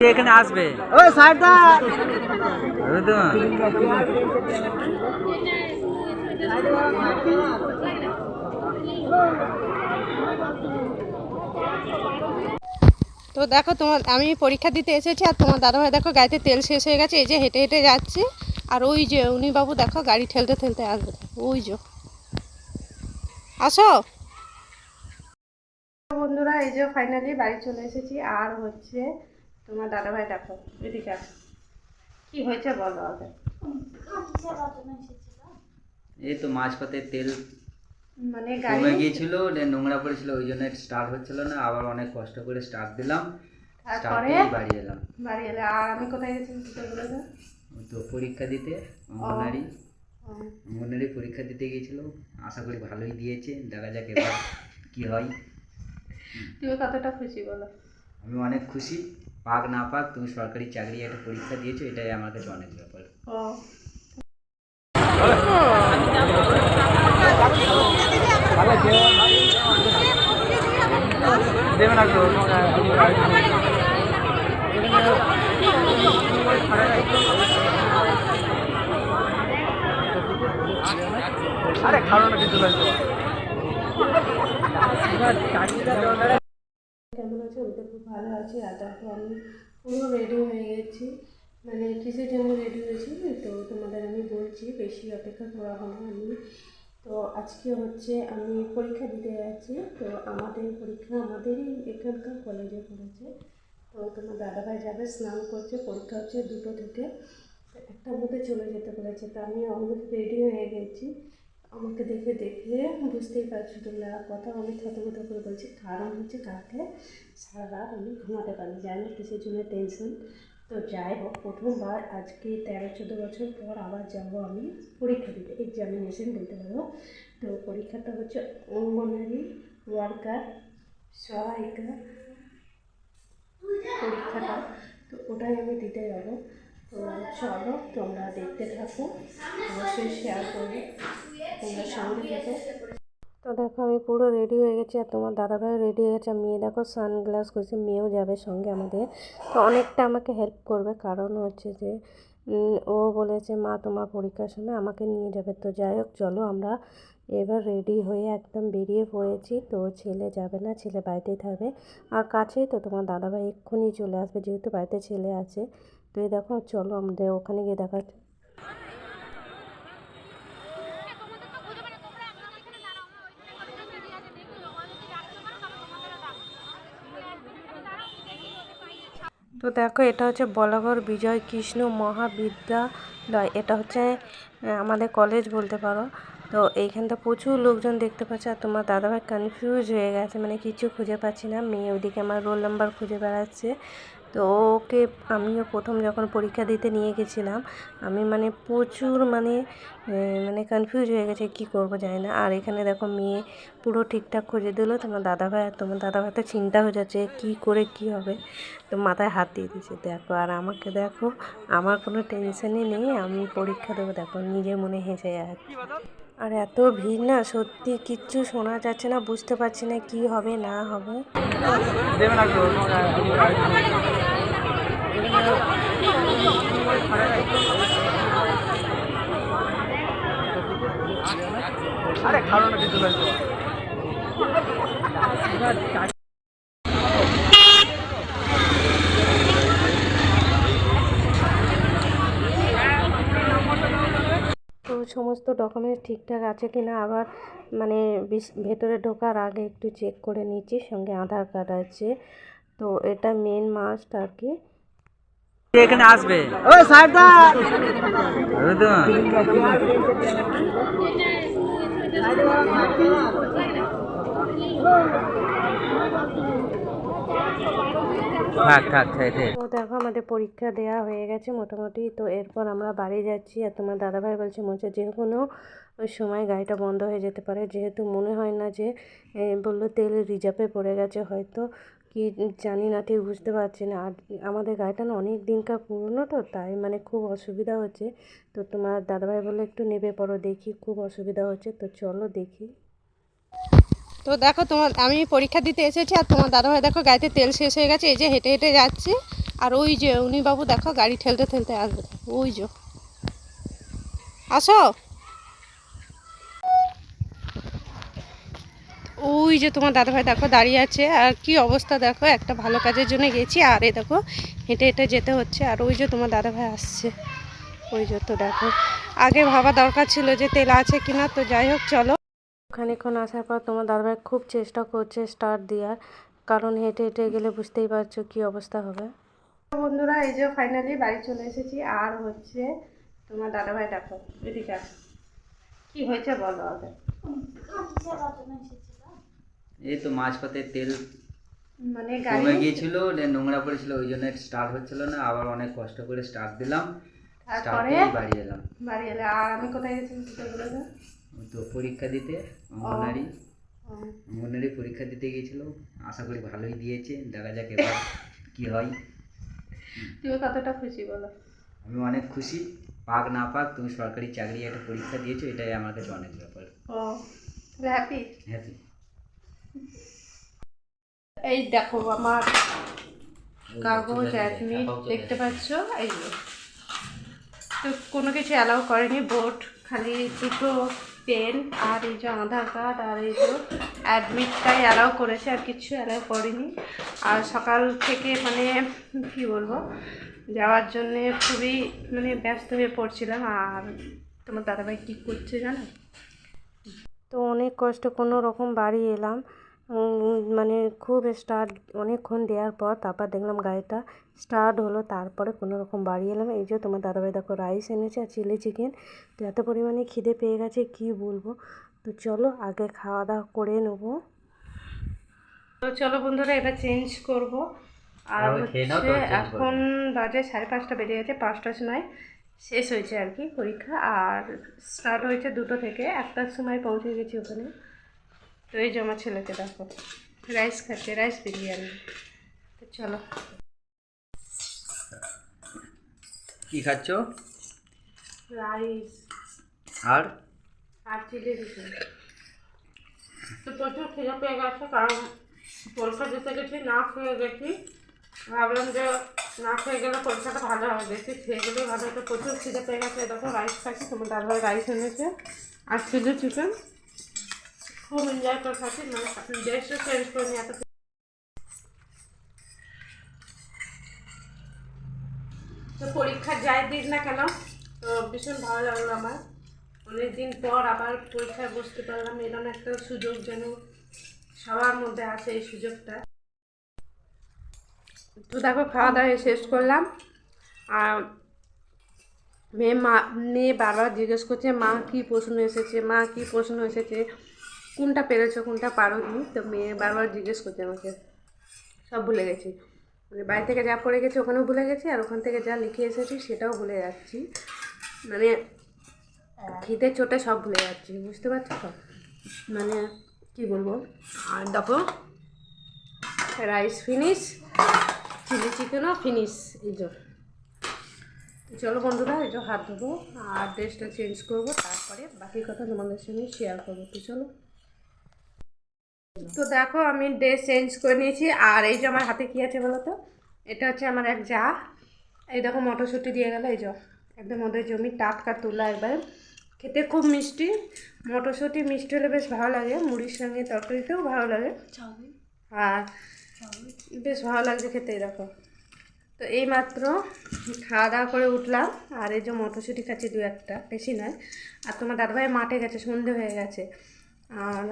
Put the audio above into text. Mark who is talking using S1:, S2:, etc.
S1: এখানে আসবে
S2: ওই সাইডটা
S3: তো দেখো তোমার আমি পরীক্ষা দিতে এসেছি আর তোমার দাদাভাই দেখো গাড়িতে তেল শেষ হয়ে গেছে, এই যে হেঁটে হেঁটে যাচ্ছে। আর ওই যে উনি বাবু দেখো গাড়ি ঠেলতে ঠেলতে আসবে, ওই যে আসো বন্ধুরা। এই যে ফাইনালি বাড়ি চলে এসেছি। আর হচ্ছে তোমার দাদাভাই দেখো এদিকে আসো, কি হয়েছে বলো আগে।
S1: এই তো মাঝপথে তেল
S3: মানে
S1: কমে গিয়েছিল, নোংরা পড়েছিল, ওই জন্য স্টার্ট হচ্ছিল না। আবার অনেক কষ্ট করে স্টার্ট দিলাম,
S3: তারপরে
S1: বাড়ি এলাম।
S3: আর আমি কোথায় গেছিলাম বলে দাও।
S1: তো পরীক্ষা দিতে অঙ্গনারী পরীক্ষা দিতে গিয়েছিল। আশা করি ভালোই দিয়েছে, দেখা যাক এবার কি হয়।
S3: তুমি কতটা খুশি বলো?
S1: আমি অনেক খুশি। পাক না পাক, তুমি সরকারি চাকরি একটা পরীক্ষা দিয়েছো, এটাই আমার কাছে অনেক ব্যাপার।
S2: আরে খাওয়া না কিছু লাগবে।
S3: কেমন আছে? ওটা খুব ভালো আছে। আর দেখো আমি পুরো রেডি হয়ে গেছি। মানে কিসের জন্য রেডি হয়েছি তো তোমাদের আমি বলছি, বেশি অপেক্ষা করা হলো আমি। তো আজকে হচ্ছে আমি পরীক্ষা দিতে যাচ্ছি। তো আমাদের পরীক্ষা আমাদেরই এখানকার কলেজে পড়েছে। তো তোমার দাদাভাই যাবে, স্নান করছে, পরীক্ষা হচ্ছে 2টো থেকে, একটার মধ্যে চলে যেতে বলেছে। তো আমি অলরেডি রেডি হয়ে গেছি। আমাকে দেখে বুঝতেই পারছি তোমরা, কথা আমি থতমত করে বলছি, কারণ হচ্ছে কালকে সারা রাত আমি ঘুমাতে পারিনি, জানি না কিসের জন্য টেনশন। তো যাই হোক, প্রথমবার আজকে 13-14 বছর পর আবার যাব আমি পরীক্ষা দিতে, এক্সামিনেশন বলতে পারো। তো পরীক্ষাটা হচ্ছে অঙ্গনারী ওয়ার্কার সহায়িকা পরীক্ষাটা, তো ওটাই আমি দিতে যাবো। তো চলো তোমরা দেখতে থাকো, অবশ্যই শেয়ার করবে তোমরা সঙ্গে থেকে। তো দেখো আমি পুরো রেডি হয়ে গেছি আর তোমার দাদাভাই রেডি হয়ে গেছে। মেয়ে দেখো সানগ্লাস করছে, মেয়েও যাবে সঙ্গে আমাদের। তো অনেকটা আমাকে হেল্প করবে, কারণ হচ্ছে যে ও বলেছে মা তোমার পরীক্ষার সময় আমাকে নিয়ে যাবে। তো যাই হোক চলো আমরা এবার রেডি হয়ে একদম বেরিয়ে পড়েছি। তো ছেলে যাবে না, ছেলে বাড়িতেই থাকবে। আর কাছেই তো, তোমার দাদাভাই এক্ষুনি চলে আসবে যেহেতু বাড়িতে ছেলে আছে। তো এই দেখো চলো আমাদের ওখানে গিয়ে দেখা। তো দেখো এটা হচ্ছে বলাগড় বিজয় কৃষ্ণ মহাবিদ্যালয়, এটা হচ্ছে আমাদের কলেজ বলতে পারো। তো এইখানটা প্রচুর লোকজন দেখতে পাচ্ছে। আর তোমার দাদাভাই কনফিউজ হয়ে গেছে, মানে কিছু খুঁজে পাচ্ছি না। মেয়ে ওদিকে আমার রোল নাম্বার খুঁজে বেড়াচ্ছে। তো ওকে আমিও প্রথম যখন পরীক্ষা দিতে নিয়ে গেছিলাম, আমি মানে প্রচুর মানে কনফিউজ হয়ে গেছে, কি করব জানি না। আর এখানে দেখো মেয়ে পুরো ঠিকঠাক খুঁজে দিল। তোমার দাদাভাই তো চিন্তা হয়ে যাচ্ছে কি করে কি হবে, তো মাথায় হাত দিয়ে দিয়েছে দেখো। আর আমাকে দেখো, আমার কোনো টেনশনই নেই, আমি পরীক্ষা দেবো। দেখো নিজে মনে হেসে যাচ্ছে। আর এত ভিড় না, সত্যি কিচ্ছু শোনা যাচ্ছে না, বুঝতে পারছি না কি হবে না হবে।
S2: আরে খাওয়া না কিছু লাগবে।
S3: তো সমস্ত ডকুমেন্টস ঠিকঠাক আছে কিনা আবার মানে ভেতরে ঢোকার আগে একটু চেক করে নিচ্ছি। সঙ্গে আধার কার্ড আছে, তো এটা মেন মাস্ট আর কি।
S1: এখানে আসবে
S2: ওই সাইডটা
S3: তো দেখো আমাদের পরীক্ষা দেওয়া হয়ে গেছে মোটামুটি। তো এরপর আমরা বাড়ি যাচ্ছি। আর তোমার দাদাভাই বলছে মনে যে কোনো ওই সময় গাড়িটা বন্ধ হয়ে যেতে পারে, যেহেতু মনে হয় না যে বললো তেল রিজার্ভে পড়ে গেছে, হয়তো কি জানি না, ঠিক বুঝতে পারছি না। আর আমাদের গাড়িটা না অনেক দিনকার পুরনো, তো তাই মানে খুব অসুবিধা হচ্ছে। তো তোমার দাদাভাই বললো একটু নেবে পড়ো, দেখি খুব অসুবিধা হচ্ছে। তো চলো দেখি। তো দেখো আমি পরীক্ষা দিতে এসেছি আর তোমার দাদাভাই দেখো গাড়িতে তেল শেষ হয়ে গেছে, এই যে হেঁটে হেঁটে যাচ্ছে। আর ওই যে উনি বাবু দেখো গাড়ি ঠেলতে ঠেলতে আসবে, ওই যে আসো, ওই যে তোমার দাদাভাই দেখো দাঁড়িয়ে আছে। আর কি অবস্থা দেখো, একটা ভালো কাজের জন্য গেছি আর এই দেখো হেঁটে হেঁটে যেতে হচ্ছে। আর ওই যে তোমার দাদাভাই আসছে, ওই যে। তো দেখো আগে ভাবা দরকার ছিল যে তেল আছে কিনা। তো যাই হোক চলো। খানিকক্ষণ আসার পর তোমার দাদাভাই খুব চেষ্টা করছে স্টার্ট দেওয়ার, কারণ হেঁটে হেঁটে গেলে বুঝতেই পারছো কি অবস্থা হবে। বন্ধুরা এই যে ফাইনালি বাড়ি চলে এসেছি। আর হচ্ছে তোমার দাদাভাই দেখো এদিকে আসো, কি হয়েছে বলো আগে।
S1: এই তো মাঝপথে তেল
S3: মানে
S1: কমে
S3: গাড়ি
S1: গিয়েছিল, নোংরা পড়েছিল, ওই জন্য স্টার্ট হচ্ছিল না। আবার অনেক কষ্ট করে স্টার্ট দিলাম, স্টার্ট
S3: তারপরে
S1: দিয়ে বাড়ি এলাম।
S3: বাড়ি এলে। আর আমি কোথায় গেছিলাম সেটা বলে দাও।
S1: ওই তো পরীক্ষা দিতে, অঙ্গনারী পরীক্ষা দিতে গিয়েছিল। আশা করি ভালোই দিয়েছে, দেখা যাক এবার কি হয়।
S3: তুমি কতটা খুশি বলো?
S1: আমি অনেক খুশি, পাক না পাক তুমি সরকারি চাকরি একটা পরীক্ষা দিয়েছো, এটাই আমার কাছে অনেক ব্যাপার।
S3: ও তাহলে হ্যাপি।
S1: হ্যাপি।
S3: এই দেখো আমার কাগজ অ্যাডমিট দেখতে পাচ্ছ, এই যে। তো কোনো কিছু অ্যালাউ করেনি, বোর্ড খালি দুটো পেন আর এই যে আধার কার্ড আর এই যে অ্যাডমিটটাই অ্যালাউ করেছে, আর কিছু অ্যালাউ করেনি। আর সকাল থেকে মানে কি বলবো, যাওয়ার জন্যে খুবই মানে ব্যস্ত হয়ে পড়ছিলাম। আর তোমার দাদাভাই কী করছে জানো, তো অনেক কষ্ট কোনো রকম বাড়ি এলাম। মানে খুব স্টার্ট অনেকক্ষণ দেওয়ার পর তারপর দেখলাম গাড়িটা স্টার্ট হলো, তারপরে কোনো রকম বাড়ি এলাম। এই যে তোমার দাদাভাই দেখো রাইস এনেছে আর চিলি চিকেন। তো এত পরিমাণে খিদে পেয়ে গেছে কি বলবো। তো চলো আগে খাওয়া দাওয়া করে নেবো। তো চলো বন্ধুরা এবার চেঞ্জ করব। আর হচ্ছে এখন বাজে 5:30 বেজে গেছে, 5টার সময় শেষ হয়েছে আর কি পরীক্ষা। আর স্টার্ট হয়েছে 2টো থেকে, 1টার সময় পৌঁছে গেছি ওখানে। তো এই যে আমার ছেলেকে দেখো রাইস খাচ্ছে, রাইস বিরিয়ানি। তো চলো।
S1: কি খাচ্ছ?
S3: রাইস
S1: আর
S3: চিলি চিকেন। তো প্রচুর খিদে পেয়ে গেছে, কারণ পরীক্ষা দিতে গেছি না খেয়ে গেছি। ভাবলাম যে না খেয়ে গেলে পরীক্ষাটা ভালো হবে, বেশি খেয়ে গেলেই ভালো হতো। প্রচুর খিদে পেয়ে গেছে, দেখো রাইস খাচ্ছি। তোমার দাদাভাই রাইস এনেছে আর চিলি চিকেন। খুব এনজয় করে খাচ্ছি, মানে ড্রেসটা চেঞ্জ করে নিয়ে এত। তো পরীক্ষা যাই দিক না কেন, তো ভীষণ ভালো লাগলো আমার। অনেকদিন পর আবার পরীক্ষায় বসতে পারলাম, এরকম একটা সুযোগ যেন সবার মধ্যে আছে, এই সুযোগটা। তো দেখো খাওয়া দাওয়া শেষ করলাম। আর মেয়ে বারবার জিজ্ঞেস করছে মা কী প্রশ্ন এসেছে, মা কী প্রশ্ন এসেছে, কোনটা পেরেছো কোনটা পারোনি। তো মেয়ে বারবার জিজ্ঞেস করছে আমাকে, সব ভুলে গেছি। মানে বাড়ি থেকে যা পড়ে গেছি ওখানেও ভুলে গেছি, আর ওখান থেকে যা লিখে এসেছি সেটাও ভুলে যাচ্ছি। মানে খিদে চোটে সব ভুলে যাচ্ছি, বুঝতে পারছো তো, মানে কি বলবো। আর দেখো রাইস ফিনিশ, চিলি চিকেনও ফিনিশ। এই যে চলো বন্ধুরা, এই যে হাত ধোবো আর ড্রেসটা চেঞ্জ করবো, তারপরে বাকি কথা তোমাদের সঙ্গে শেয়ার করবো। তো চলো। তো দেখো আমি ড্রেস চেঞ্জ করে নিয়েছি। আর এই যে আমার হাতে কী আছে বলো তো, এটা হচ্ছে আমার এক যা। এই দেখো মটরশুঁটি দিয়ে গেলো, এই যে একদম ওদের জমি টাটকা তোলা, একবার খেতে খুব মিষ্টি। মটরশুঁটি মিষ্টি হলে বেশ ভালো লাগে, মুড়ির সঙ্গে তরকারিতেও ভালো লাগে, আর বেশ ভালো লাগছে খেতে। দেখো তো এইমাত্র খাওয়া দাওয়া করে উঠলাম, আর এই যে মটরশুঁটি খাচ্ছি 2-1টা, বেশি নয়। আর তোমার দাদাভাই মাঠে গেছে, সন্ধে হয়ে গেছে। আর